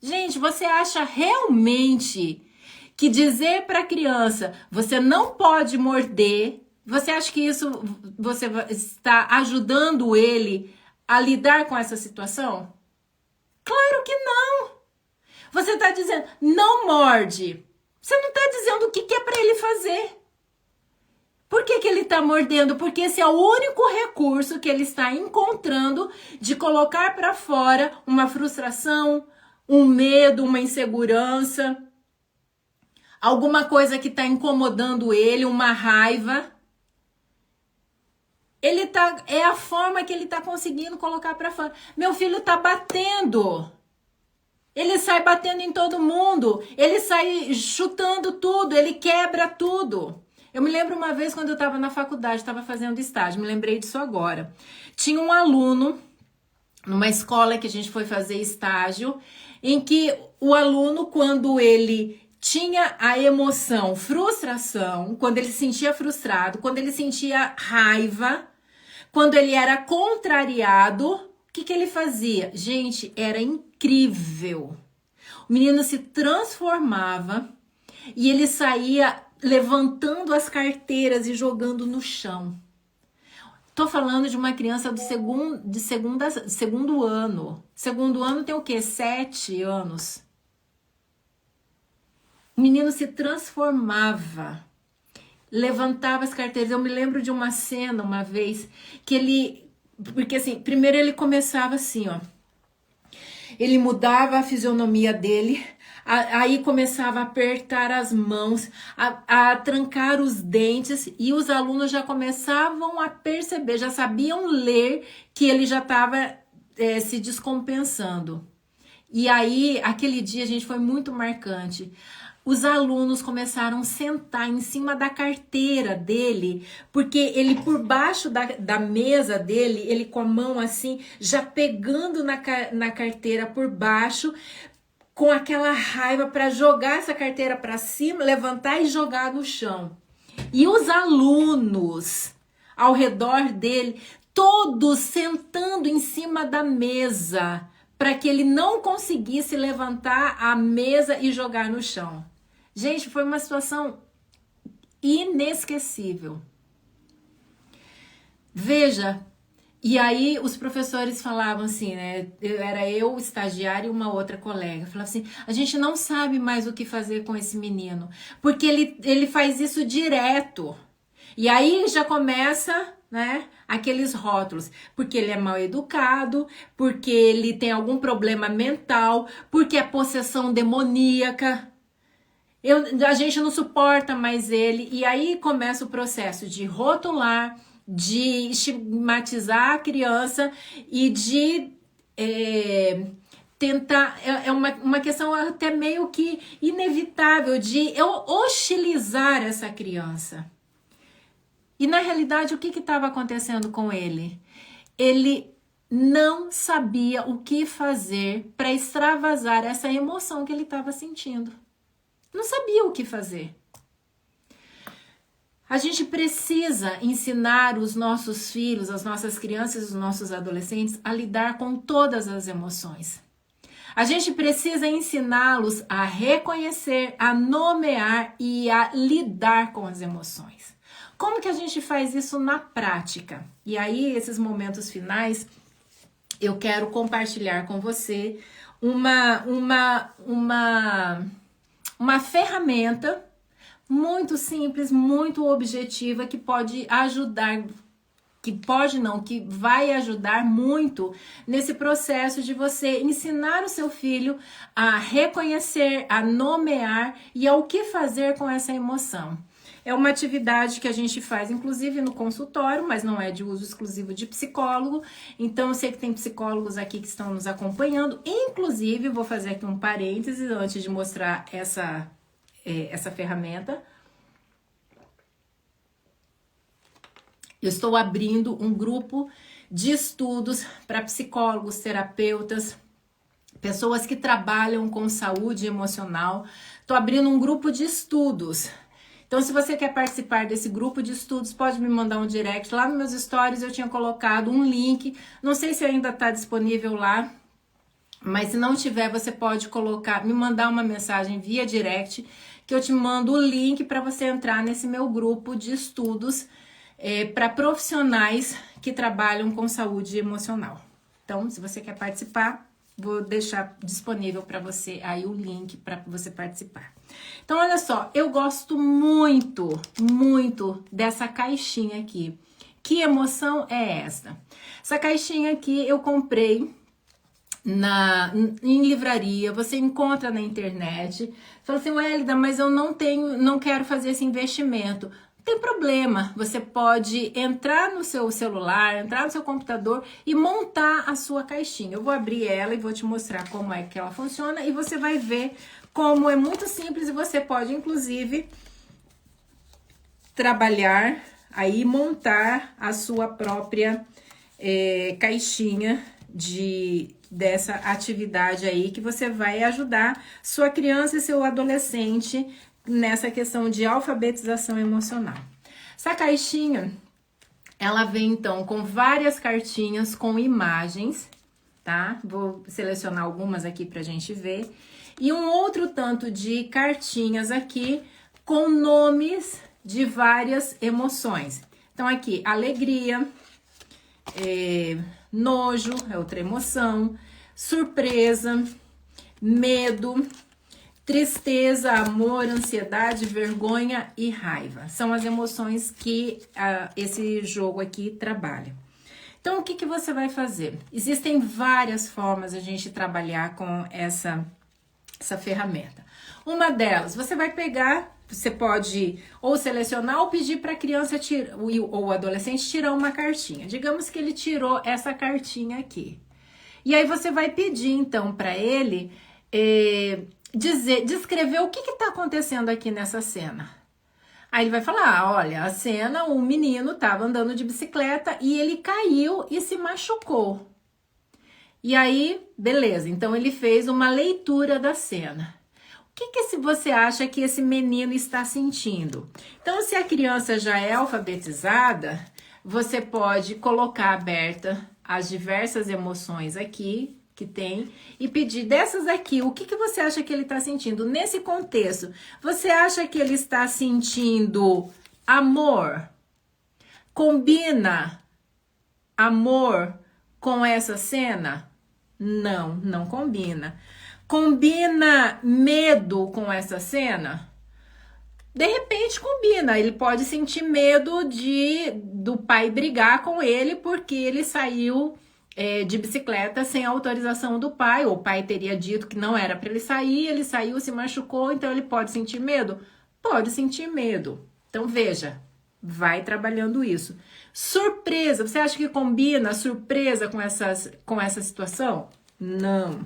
A: Gente, você acha realmente que dizer para a criança, você não pode morder, você acha que isso você está ajudando ele a lidar com essa situação? Claro que não. Você está dizendo, não morde. Você não está dizendo o que é para ele fazer. Por que ele está mordendo? Porque esse é o único recurso que ele está encontrando de colocar para fora uma frustração, um medo, uma insegurança, alguma coisa que está incomodando ele, uma raiva. É a forma que ele está conseguindo colocar para fora. Meu filho está batendo. Ele sai batendo em todo mundo. Ele sai chutando tudo. Ele quebra tudo. Eu me lembro uma vez quando eu estava na faculdade, estava fazendo estágio. Me lembrei disso agora. Tinha um aluno numa escola que a gente foi fazer estágio, em que o aluno, quando ele tinha a emoção, frustração, quando ele se sentia frustrado, quando ele sentia raiva, quando ele era contrariado, o que ele fazia? Gente, era incrível. O menino se transformava e ele saía levantando as carteiras e jogando no chão. Tô falando de uma criança do segundo ano. Segundo ano tem o quê? 7 anos. O menino se transformava, levantava as carteiras. Eu me lembro de uma cena uma vez que porque assim, primeiro ele começava assim, ó. Ele mudava a fisionomia dele, aí começava a apertar as mãos, a trancar os dentes, e os alunos já começavam a perceber, já sabiam ler que ele já estava se descompensando. E aí, aquele dia, gente, foi muito marcante. Os alunos começaram a sentar em cima da carteira dele, porque ele por baixo da mesa dele, ele com a mão assim, já pegando na carteira por baixo, com aquela raiva para jogar essa carteira para cima, levantar e jogar no chão. E os alunos ao redor dele, todos sentando em cima da mesa, para que ele não conseguisse levantar a mesa e jogar no chão. Gente, foi uma situação inesquecível. Veja, e aí os professores falavam assim, né? Era eu, o estagiário e uma outra colega. Falavam assim, a gente não sabe mais o que fazer com esse menino, porque ele faz isso direto. E aí já começa né, aqueles rótulos, porque ele é mal educado, porque ele tem algum problema mental, porque é possessão demoníaca. A gente não suporta mais ele, e aí começa o processo de rotular, de estigmatizar a criança e de tentar, é uma questão até meio que inevitável de eu hostilizar essa criança. E na realidade, o que estava acontecendo com ele? Ele não sabia o que fazer para extravasar essa emoção que ele estava sentindo. Não sabia o que fazer. A gente precisa ensinar os nossos filhos, as nossas crianças e os nossos adolescentes a lidar com todas as emoções. A gente precisa ensiná-los a reconhecer, a nomear e a lidar com as emoções. Como que a gente faz isso na prática? E aí, esses momentos finais, eu quero compartilhar com você uma ferramenta muito simples, muito objetiva, que pode ajudar, que vai ajudar muito nesse processo de você ensinar o seu filho a reconhecer, a nomear e ao que fazer com essa emoção. É uma atividade que a gente faz, inclusive, no consultório, mas não é de uso exclusivo de psicólogo. Então, eu sei que tem psicólogos aqui que estão nos acompanhando. Inclusive, vou fazer aqui um parênteses antes de mostrar essa ferramenta. Eu estou abrindo um grupo de estudos para psicólogos, terapeutas, pessoas que trabalham com saúde emocional. Estou abrindo um grupo de estudos. Então, se você quer participar desse grupo de estudos, pode me mandar um direct. Lá nos meus stories eu tinha colocado um link. Não sei se ainda está disponível lá, mas se não tiver, você pode me mandar uma mensagem via direct, que eu te mando o link para você entrar nesse meu grupo de estudos para profissionais que trabalham com saúde emocional. Então, se você quer participar, vou deixar disponível para você aí o link para você participar. Então, olha só, eu gosto muito, muito dessa caixinha aqui. Que emoção é essa? Essa caixinha aqui eu comprei em livraria, você encontra na internet. Fala assim, Wélida, mas eu não quero fazer esse investimento. Não tem problema, você pode entrar no seu celular, entrar no seu computador e montar a sua caixinha. Eu vou abrir ela e vou te mostrar como é que ela funciona e você vai ver como é muito simples e você pode, inclusive, trabalhar aí, montar a sua própria caixinha dessa atividade aí, que você vai ajudar sua criança e seu adolescente nessa questão de alfabetização emocional. Essa caixinha, ela vem então com várias cartinhas com imagens, tá? Vou selecionar algumas aqui pra gente ver. E um outro tanto de cartinhas aqui com nomes de várias emoções. Então aqui, alegria, nojo é outra emoção, surpresa, medo, tristeza, amor, ansiedade, vergonha e raiva. São as emoções que esse jogo aqui trabalha. Então, o que você vai fazer? Existem várias formas de a gente trabalhar com essa ferramenta. Uma delas, você vai pegar, você pode ou selecionar ou pedir para a criança ou o adolescente tirar uma cartinha. Digamos que ele tirou essa cartinha aqui. E aí você vai pedir, então, para ele descrever o que está acontecendo aqui nessa cena. Aí ele vai falar, olha, a cena, um menino estava andando de bicicleta e ele caiu e se machucou. E aí, beleza, então ele fez uma leitura da cena. O que você acha que esse menino está sentindo? Então, se a criança já é alfabetizada, você pode colocar aberta as diversas emoções aqui que tem e pedir dessas aqui, o que você acha que ele está sentindo? Nesse contexto, você acha que ele está sentindo amor? Combina amor com essa cena? Não, não combina. Combina medo com essa cena? De repente combina, ele pode sentir medo do pai brigar com ele porque ele saiu de bicicleta sem autorização do pai, ou o pai teria dito que não era para ele saiu, se machucou, então ele pode sentir medo? Pode sentir medo. Então veja, vai trabalhando isso. Surpresa, você acha que combina surpresa com essa situação? Não.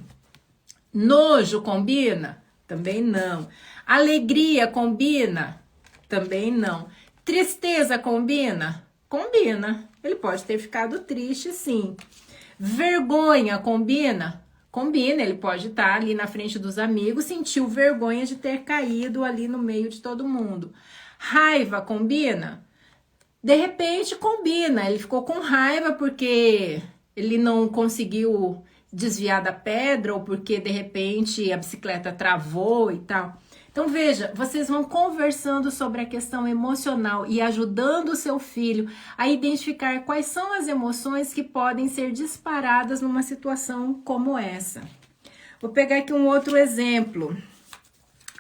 A: Nojo combina? Também não. Alegria combina? Também não. Tristeza combina? Combina. Ele pode ter ficado triste, sim. Vergonha combina? Combina. Ele pode estar ali na frente dos amigos, sentiu vergonha de ter caído ali no meio de todo mundo. Raiva combina? De repente combina. Ele ficou com raiva porque ele não conseguiu desviar da pedra ou porque de repente a bicicleta travou e tal. Então veja, vocês vão conversando sobre a questão emocional e ajudando o seu filho a identificar quais são as emoções que podem ser disparadas numa situação como essa. Vou pegar aqui um outro exemplo.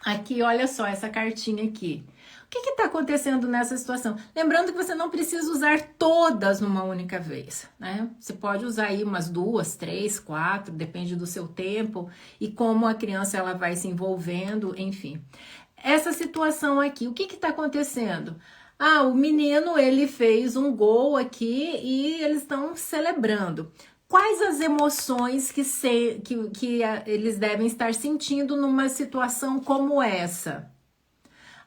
A: Aqui, olha só essa cartinha aqui. O que está acontecendo nessa situação? Lembrando que você não precisa usar todas numa única vez, né? Você pode usar aí umas 2, 3, 4, depende do seu tempo e como a criança ela vai se envolvendo, enfim. Essa situação aqui, o que está acontecendo? Ah, o menino ele fez um gol aqui e eles estão celebrando. Quais as emoções que eles devem estar sentindo numa situação como essa?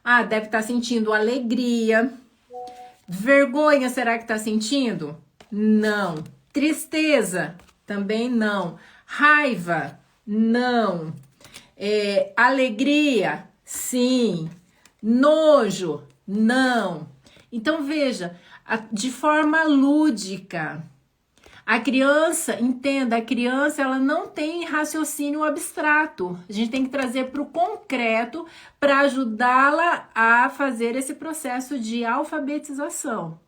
A: Ah, deve estar sentindo alegria. Vergonha, será que está sentindo? Não. Tristeza? Também não. Raiva? Não. Alegria? Sim. Nojo? Não. Então, veja, de forma lúdica. A criança, entenda, a criança ela não tem raciocínio abstrato. A gente tem que trazer para o concreto para ajudá-la a fazer esse processo de alfabetização.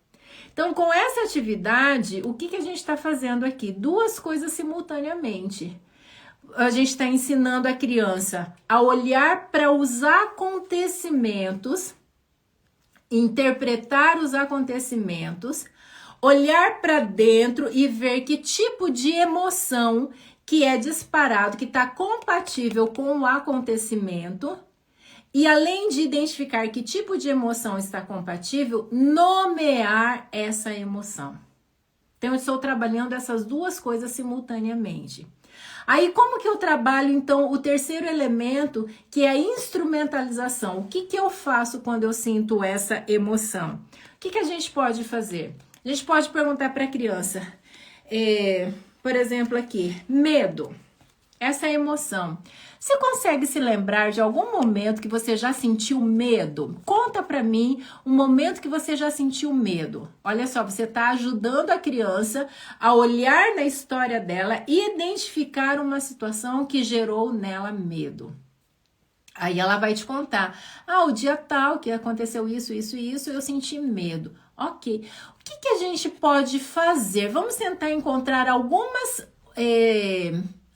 A: Então, com essa atividade, o que a gente está fazendo aqui? Duas coisas simultaneamente. A gente está ensinando a criança a olhar para os acontecimentos, interpretar os acontecimentos, olhar para dentro e ver que tipo de emoção que é disparado, que está compatível com o acontecimento. E além de identificar que tipo de emoção está compatível, nomear essa emoção. Então, eu estou trabalhando essas duas coisas simultaneamente. Aí, como que eu trabalho, então, o terceiro elemento, que é a instrumentalização? O que eu faço quando eu sinto essa emoção? O que a gente pode fazer? A gente pode perguntar para a criança, por exemplo aqui, medo, essa emoção. Você consegue se lembrar de algum momento que você já sentiu medo? Conta para mim um momento que você já sentiu medo. Olha só, você está ajudando a criança a olhar na história dela e identificar uma situação que gerou nela medo. Aí ela vai te contar, o dia tal que aconteceu isso, eu senti medo. Ok, o que a gente pode fazer? Vamos tentar encontrar algumas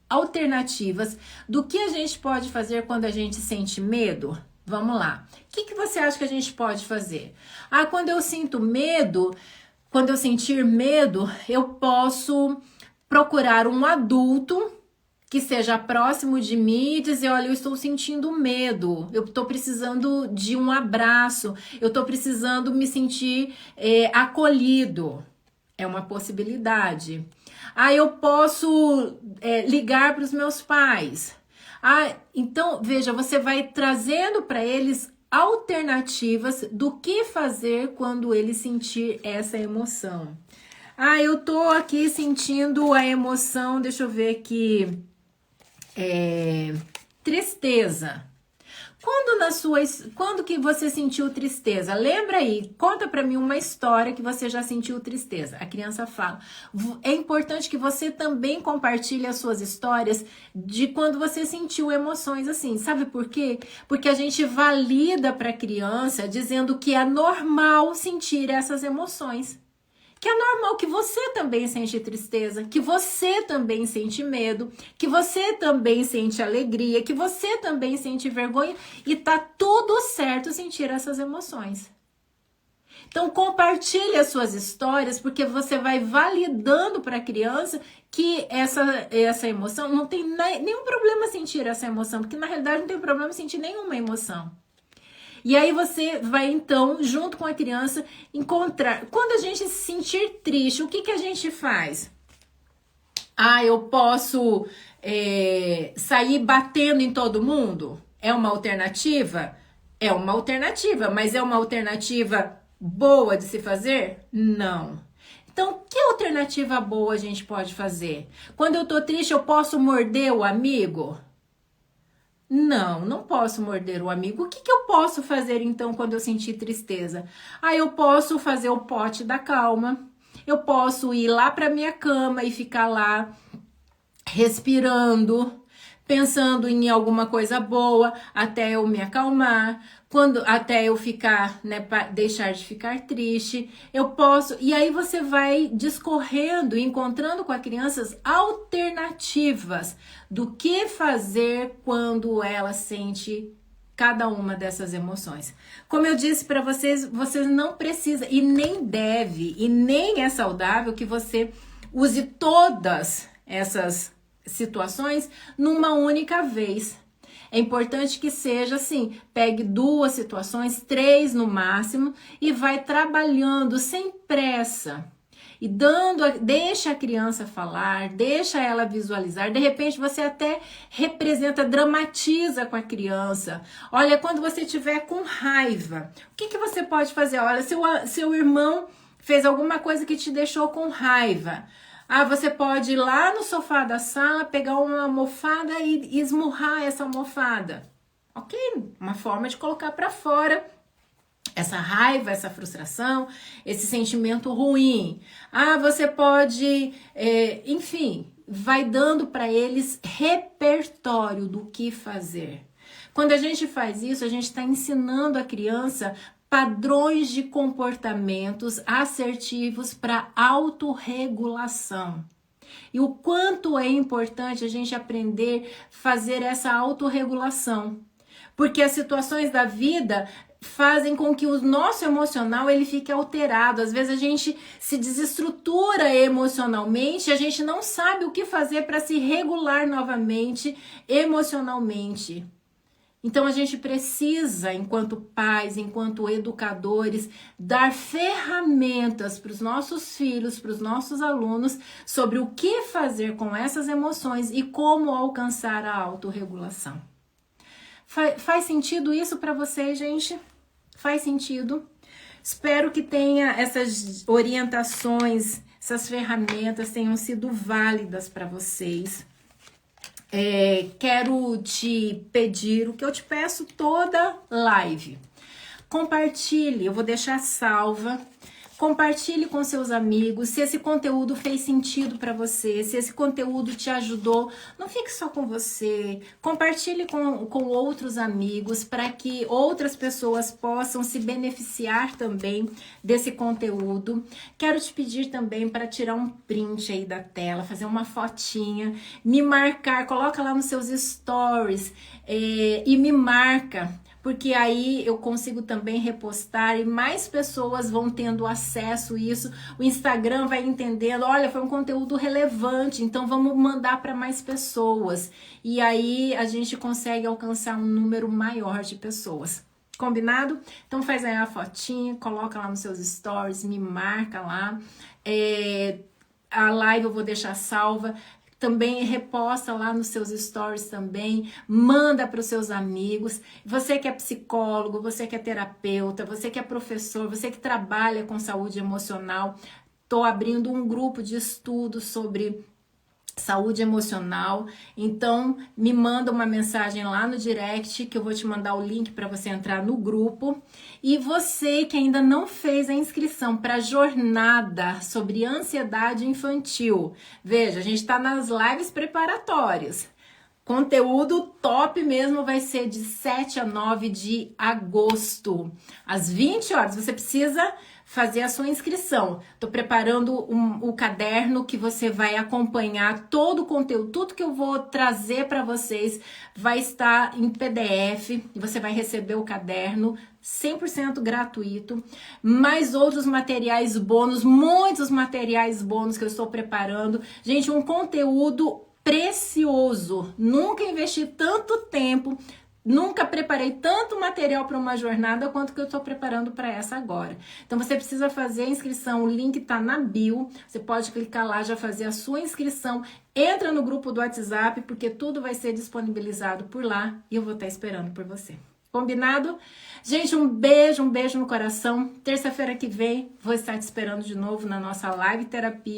A: alternativas do que a gente pode fazer quando a gente sente medo? Vamos lá, o que você acha que a gente pode fazer? Quando eu sinto medo, quando eu sentir medo, eu posso procurar um adulto que seja próximo de mim e dizer, olha, eu estou sentindo medo, eu estou precisando de um abraço, eu estou precisando me sentir acolhido. É uma possibilidade. Eu posso ligar para os meus pais. Então, veja, você vai trazendo para eles alternativas do que fazer quando ele sentir essa emoção. Eu tô aqui sentindo a emoção, deixa eu ver aqui, tristeza. Quando que você sentiu tristeza? Lembra aí, conta pra mim uma história que você já sentiu tristeza. A criança fala. É importante que você também compartilhe as suas histórias de quando você sentiu emoções assim. Sabe por quê? Porque a gente valida pra criança dizendo que é normal sentir essas emoções. que é normal, que você também sente tristeza, que você também sente medo, que você também sente alegria, que você também sente vergonha, e tá tudo certo sentir essas emoções. Então compartilhe as suas histórias, porque você vai validando para a criança que essa emoção, não tem nenhum problema sentir essa emoção, porque na realidade não tem problema sentir nenhuma emoção. E aí você vai então, junto com a criança, encontrar. Quando a gente se sentir triste, o que a gente faz? Eu posso sair batendo em todo mundo? É uma alternativa? É uma alternativa, mas é uma alternativa boa de se fazer? Não. Então, que alternativa boa a gente pode fazer? Quando eu tô triste, eu posso morder o amigo? Não posso morder o amigo. O que eu posso fazer então quando eu sentir tristeza? Eu posso fazer o pote da calma. Eu posso ir lá para minha cama e ficar lá respirando, pensando em alguma coisa boa até eu me acalmar, até eu ficar, né, deixar de ficar triste. Eu posso, e aí você vai discorrendo, encontrando com as crianças alternativas do que fazer quando ela sente cada uma dessas emoções. Como eu disse para vocês, vocês não precisam e nem deve e nem é saudável que você use todas essas situações numa única vez. É importante que seja assim, pegue 2 situações, 3 no máximo, e vai trabalhando sem pressa. E deixa a criança falar, deixa ela visualizar. De repente você até dramatiza com a criança. Olha, quando você estiver com raiva, o que você pode fazer? Olha, seu irmão fez alguma coisa que te deixou com raiva. Você pode ir lá no sofá da sala, pegar uma almofada e esmurrar essa almofada. Ok? Uma forma de colocar para fora essa raiva, essa frustração, esse sentimento ruim. Você pode, enfim, vai dando para eles repertório do que fazer. Quando a gente faz isso, a gente está ensinando a criança padrões de comportamentos assertivos para autorregulação. E o quanto é importante a gente aprender a fazer essa autorregulação. Porque as situações da vida fazem com que o nosso emocional ele fique alterado. Às vezes a gente se desestrutura emocionalmente, a gente não sabe o que fazer para se regular novamente emocionalmente. Então a gente precisa, enquanto pais, enquanto educadores, dar ferramentas para os nossos filhos, para os nossos alunos, sobre o que fazer com essas emoções e como alcançar a autorregulação. Faz sentido isso para vocês, gente? Faz sentido? Espero que tenha essas orientações, essas ferramentas tenham sido válidas para vocês. Quero te pedir o que eu te peço toda live. Compartilhe, eu vou deixar salva. Compartilhe com seus amigos, se esse conteúdo fez sentido para você, se esse conteúdo te ajudou, não fique só com você, compartilhe com outros amigos para que outras pessoas possam se beneficiar também desse conteúdo. Quero te pedir também para tirar um print aí da tela, fazer uma fotinha, me marcar, coloca lá nos seus stories e me marca. Porque aí eu consigo também repostar e mais pessoas vão tendo acesso a isso. O Instagram vai entendendo, olha, foi um conteúdo relevante, então vamos mandar para mais pessoas. E aí a gente consegue alcançar um número maior de pessoas. Combinado? Então faz aí a fotinha, coloca lá nos seus stories, me marca lá. A live eu vou deixar salva. Também reposta lá nos seus stories também, manda para os seus amigos. Você que é psicólogo, você que é terapeuta, você que é professor, você que trabalha com saúde emocional, estou abrindo um grupo de estudos sobre saúde emocional, então me manda uma mensagem lá no direct que eu vou te mandar o link para você entrar no grupo. E você que ainda não fez a inscrição para a jornada sobre ansiedade infantil, veja, a gente está nas lives preparatórias. Conteúdo top mesmo vai ser de 7 a 9 de agosto, às 20 horas. Você precisa fazer a sua inscrição. Estou preparando o caderno que você vai acompanhar todo o conteúdo, tudo que eu vou trazer para vocês vai estar em PDF e você vai receber o caderno 100% gratuito, mais outros materiais bônus, muitos materiais bônus que eu estou preparando. Gente, um conteúdo precioso. Nunca investi tanto tempo, nunca preparei tanto material para uma jornada quanto que eu estou preparando para essa agora. Então você precisa fazer a inscrição, o link está na bio, você pode clicar lá, já fazer a sua inscrição, entra no grupo do WhatsApp, porque tudo vai ser disponibilizado por lá e eu vou estar esperando por você. Combinado? Gente, um beijo no coração. Terça-feira que vem vou estar te esperando de novo na nossa live terapia.